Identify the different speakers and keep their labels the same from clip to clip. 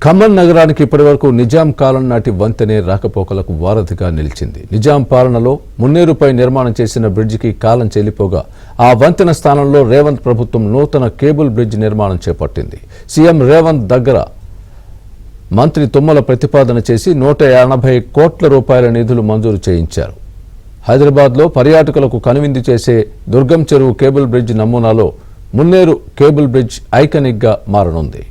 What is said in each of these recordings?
Speaker 1: ఖమ్మం నగరానికి ఇప్పటివరకు నిజాం కాలం నాటి వంతెనే రాకపోకలకు వారధిగా నిలిచింది. నిజాం పాలనలో మున్నేరుపై నిర్మాణం చేసిన బ్రిడ్జికి కాలం చెల్లిపోగా ఆ వంతెన స్థానంలో రేవంత్ ప్రభుత్వం నూతన కేబుల్ బ్రిడ్జ్ నిర్మాణం చేపట్టింది. సీఎం రేవంత్ దగ్గర మంత్రి తుమ్మల ప్రతిపాదన చేసి 180 కోట్ల రూపాయల నిధులు మంజూరు చేయించారు. హైదరాబాద్లో పర్యాటకులకు కనువిందు చేసే దుర్గం చెరువు కేబుల్ బ్రిడ్జ్ నమూనాలో మున్నేరు కేబుల్ బ్రిడ్జ్ ఐకానిక్గా మారనుంది.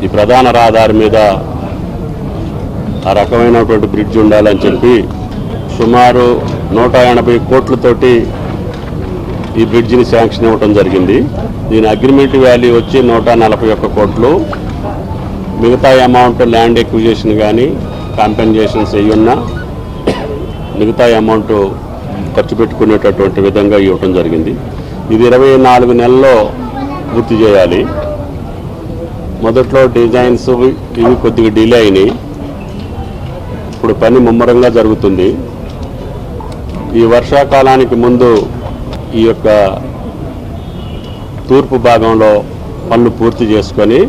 Speaker 2: ఈ ప్రధాన రహదారి మీద ఆ రకమైనటువంటి బ్రిడ్జ్ ఉండాలని చెప్పి సుమారు 180 కోట్లతోటి ఈ బ్రిడ్జిని శాంక్షన్ ఇవ్వడం జరిగింది. దీని అగ్రిమెంట్ వాల్యూ వచ్చి 141 కోట్లు. మిగతా అమౌంట్ ల్యాండ్ ఎక్విజిషన్ కానీ కాంపెన్సేషన్స్ అయ్యున్నా మిగతా అమౌంట్ ఖర్చు పెట్టుకునేటటువంటి విధంగా ఇవ్వటం జరిగింది. ఇది 24 నెలల్లో పూర్తి చేయాలి. మొదట్లో డిజైన్స్ ఇవి కొద్దిగా డిలే అయినాయి. ఇప్పుడు పని ముమ్మరంగా జరుగుతుంది. ఈ వర్షాకాలానికి ముందు ఈ యొక్క తూర్పు భాగంలో పనులు పూర్తి చేసుకొని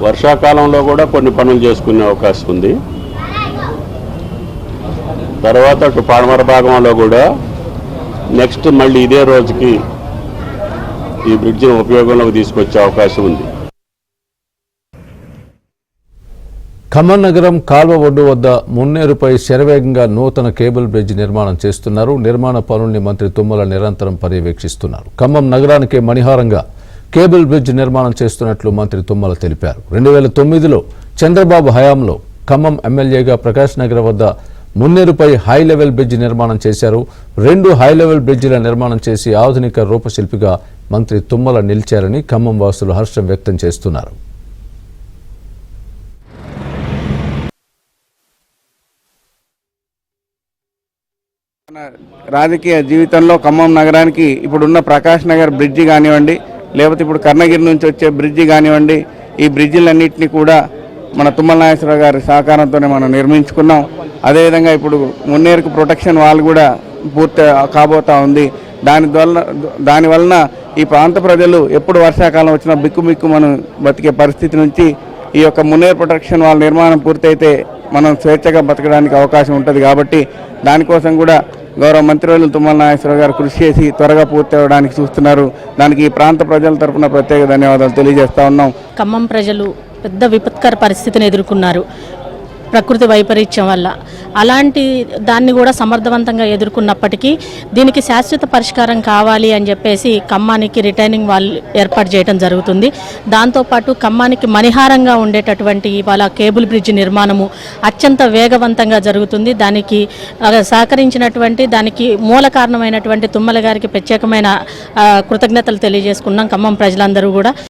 Speaker 2: వర్షాకాలంలో కూడా కొన్ని పనులు చేసుకునే అవకాశం ఉంది. తర్వాత అటు పడమర భాగంలో కూడా నెక్స్ట్ మళ్ళీ ఇదే రోజుకి ఈ బ్రిడ్జిని ఉపయోగంలోకి తీసుకొచ్చే అవకాశం ఉంది.
Speaker 1: ఖమ్మం నగరం కాల్వ ఒడ్డు వద్ద మున్నేరుపై శరవేగంగా నూతన కేబుల్ బ్రిడ్జ్ నిర్మాణం చేస్తున్నారు. నిర్మాణ పనుల్ని మంత్రి తుమ్మల నిరంతరం పర్యవేక్షిస్తున్నారు. ఖమ్మం నగరానికే మణిహారంగా కేబుల్ బ్రిడ్జ్ నిర్మాణం చేస్తున్నట్లు మంత్రి తుమ్మల తెలిపారు. 2009లో చంద్రబాబు హయాంలో ఖమ్మం ఎమ్మెల్యేగా ప్రకాష్ నగర్ వద్ద మున్నేరుపై హై లెవెల్ బ్రిడ్జ్ నిర్మాణం చేశారు. 2 హై లెవెల్ బ్రిడ్జిల నిర్మాణం చేసి ఆధునిక రూపశిల్పిగా మంత్రి తుమ్మల నిలిచారని ఖమ్మం వాసులు హర్షం వ్యక్తం చేస్తున్నారు.
Speaker 3: రాజకీయ జీవితంలో ఖమ్మం నగరానికి ఇప్పుడున్న ప్రకాష్ నగర్ బ్రిడ్జి కానివ్వండి, లేకపోతే ఇప్పుడు కర్ణగిరి నుంచి వచ్చే బ్రిడ్జి కానివ్వండి, ఈ బ్రిడ్జిలన్నింటినీ కూడా మన తుమ్మల నాగేశ్వరరావు గారి సహకారంతోనే మనం నిర్మించుకున్నాం. అదేవిధంగా ఇప్పుడు మున్నేరుకు ప్రొటెక్షన్ వాల్ కూడా పూర్తి కాబోతా ఉంది. దానివలన ఈ ప్రాంత ప్రజలు ఎప్పుడు వర్షాకాలం వచ్చినా బిక్కు మనం బతికే పరిస్థితి నుంచి ఈ యొక్క మున్నేరు ప్రొటెక్షన్ వాల్ నిర్మాణం పూర్తయితే మనం స్వేచ్ఛగా బతకడానికి అవకాశం ఉంటుంది. కాబట్టి దానికోసం కూడా గౌరవ మంత్రివర్యులు తుమ్మల నాగేశ్వరరావు గారు కృషి చేసి త్వరగా పూర్తి అవ్వడానికి చూస్తున్నారు. దానికి ఈ ప్రాంత ప్రజల తరఫున ప్రత్యేక ధన్యవాదాలు తెలియజేస్తా ఉన్నాం.
Speaker 4: ఖమ్మం ప్రజలు పెద్ద విపత్కర పరిస్థితిని ఎదుర్కొన్నారు ప్రకృతి వైపరీత్యం వల్ల. అలాంటి దాన్ని కూడా సమర్థవంతంగా ఎదుర్కొన్నప్పటికీ దీనికి శాశ్వత పరిష్కారం కావాలి అని చెప్పేసి ఖమ్మానికి రిటైనింగ్ వాల్ ఏర్పాటు చేయడం జరుగుతుంది. దాంతోపాటు ఖమ్మానికి మణిహారంగా ఉండేటటువంటి ఇవాళ కేబుల్ బ్రిడ్జ్ నిర్మాణము అత్యంత వేగవంతంగా జరుగుతుంది. దానికి సహకరించినటువంటి దానికి మూల కారణమైనటువంటి తుమ్మల గారికి ప్రత్యేకమైన కృతజ్ఞతలు తెలియజేసుకున్నాం ఖమ్మం ప్రజలందరూ కూడా.